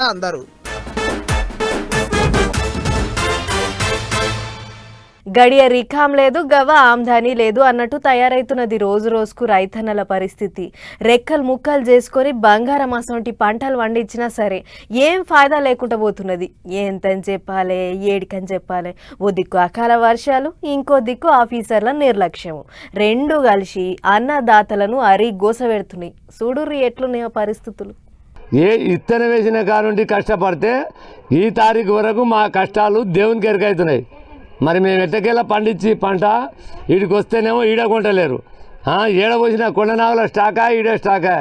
అందరూ గడియ రికాం లేదు గవ ఆమ్దాని లేదు అన్నట్టు తయారైతున్నది రోజు రోజుకు రైతన్నల పరిస్థితి. రెక్కలు ముక్కలు చేసుకొని బంగారం అసొంటి పంటలు పండించినా సరే ఏం ఫాయిదా లేకుండా పోతున్నది. ఎంతని చెప్పాలి, ఏడికని చెప్పాలి. ఓ దిక్కు అకాల వర్షాలు, ఇంకో దిక్కు ఆఫీసర్ల నిర్లక్ష్యము, రెండు కలిసి అన్నదాతలను గోస పెడుతున్నాయి. చూడుర్రి ఎట్లున్నాయో పరిస్థితులు. ఏ ఇత్తనం వేసిన కానుండి కష్టపడితే ఈ తారీఖు వరకు మా కష్టాలు దేవునికి ఎరకవుతున్నాయి. మరి మేము ఎట్టకెళ్ళ పండించి పంట వీడికి వస్తేనేమో ఈడ కొంటలేరు. ఈడ పోసిన కొండనాగుల స్టాకా, ఈడే స్టాకా,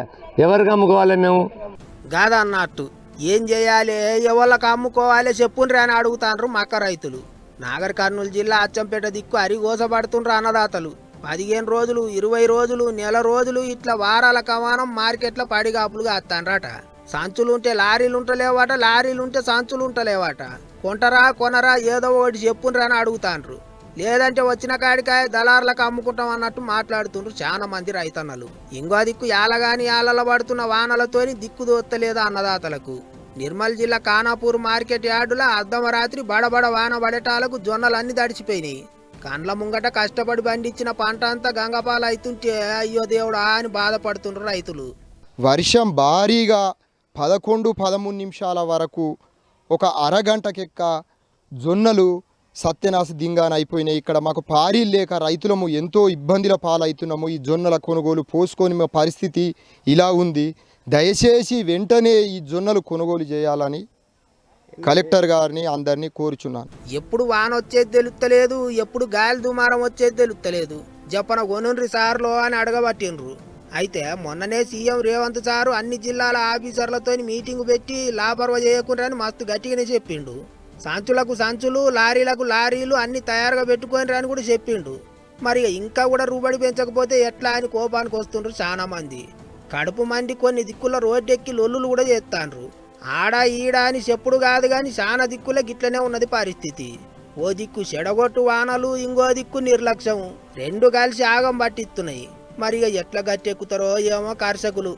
ఎవరికి అమ్ముకోవాలి మేము? కాదన్నట్టు ఏం చేయాలి, ఎవరికి అమ్ముకోవాలి చెప్పుండ్రి అని అడుగుతాండ్రు మక్క రైతులు. నాగర్ కర్నూలు జిల్లా అచ్చంపేట దిక్కు అరిగోసపడుతుండ్రు అన్నదాతలు. 15 రోజులు, 20 రోజులు, నెల రోజులు ఇట్లా వారాల కమానం మార్కెట్లో పడిగాపులుగా వస్తాన్రట. సంచులుంటే లారీలు ఉంటలేవాట, లారీలుంటే సంచులు ఉంటలేవాట. కొంటరా కొనరా ఏదో ఒకటి చెప్పుండ్రా అని అడుగుతాండ్రు. లేదంటే వచ్చిన కాడికాయ దళారులకు అమ్ముకుంటాం అన్నట్టు మాట్లాడుతుండ్రు చాలా మంది రైతన్నలు. ఇంకో దిక్కు యాలగాని యాలల పడుతున్న వానలతోని దిక్కు దోత్తలేదు అన్నదాతలకు. నిర్మల్ జిల్లా ఖానాపూర్ మార్కెట్ యార్డుల అర్ధమరాత్రి బడబడ వాన పడేటాలకు జొన్నలన్నీ తడిచిపోయినాయి. కండ్ల ముంగట కష్టపడి పండించిన పంట అంతా గంగపాలు అవుతుంటే అయ్యో దేవుడా అని బాధపడుతుండ్రు రైతులు. వర్షం భారీగా 11-13 నిమిషాల వరకు ఒక అరగంటకెక్క జొన్నలు సత్యనాశ దింగాన అయిపోయినాయి. ఇక్కడ మాకు పారీలు లేక రైతులము ఎంతో ఇబ్బందుల పాలవుతున్నాము. ఈ జొన్నల కొనుగోలు పోసుకొని మా పరిస్థితి ఇలా ఉంది. దయచేసి వెంటనే ఈ జొన్నలు కొనుగోలు చేయాలని కలెక్టర్ గారిని అందరినీ కోరుచున్నాను. ఎప్పుడు వాన వచ్చేది తెలుస్తలేదు, ఎప్పుడు గాలి దుమారం వచ్చేది తెలుస్తలేదు. జపన కొనుండ్రి సార్లో అని అడగబట్టిండ్రు. అయితే మొన్ననే సీఎం రేవంత్ సారు అన్ని జిల్లాల ఆఫీసర్లతో మీటింగ్ పెట్టి లాపర్వ చేయకుండ్రని మస్తు గట్టిగానే చెప్పిండు. సంచులకు సంచులు, లారీలకు లారీలు అన్ని తయారుగా పెట్టుకొని అని కూడా చెప్పిండు. మరి ఇంకా కూడా రూబడి పెంచకపోతే ఎట్లా అని కోపానికి వస్తుండ్రు చాలా మంది. కడుపు మంది కొన్ని దిక్కుల రోడ్డెక్కి లొల్లులు కూడా చేస్తాండ్రు. ఆడ ఈడ అని చెప్పుడు కాదు కానీ చాలా దిక్కుల గిట్లనే ఉన్నది పరిస్థితి. ఓ దిక్కు చెడగొట్టు వానలు, ఇంకో దిక్కు నిర్లక్ష్యం, రెండు కలిసి ఆగం పట్టిస్తున్నాయి. మరి ఎట్లా గట్టెక్కుతారో ఏమో కర్షకులు.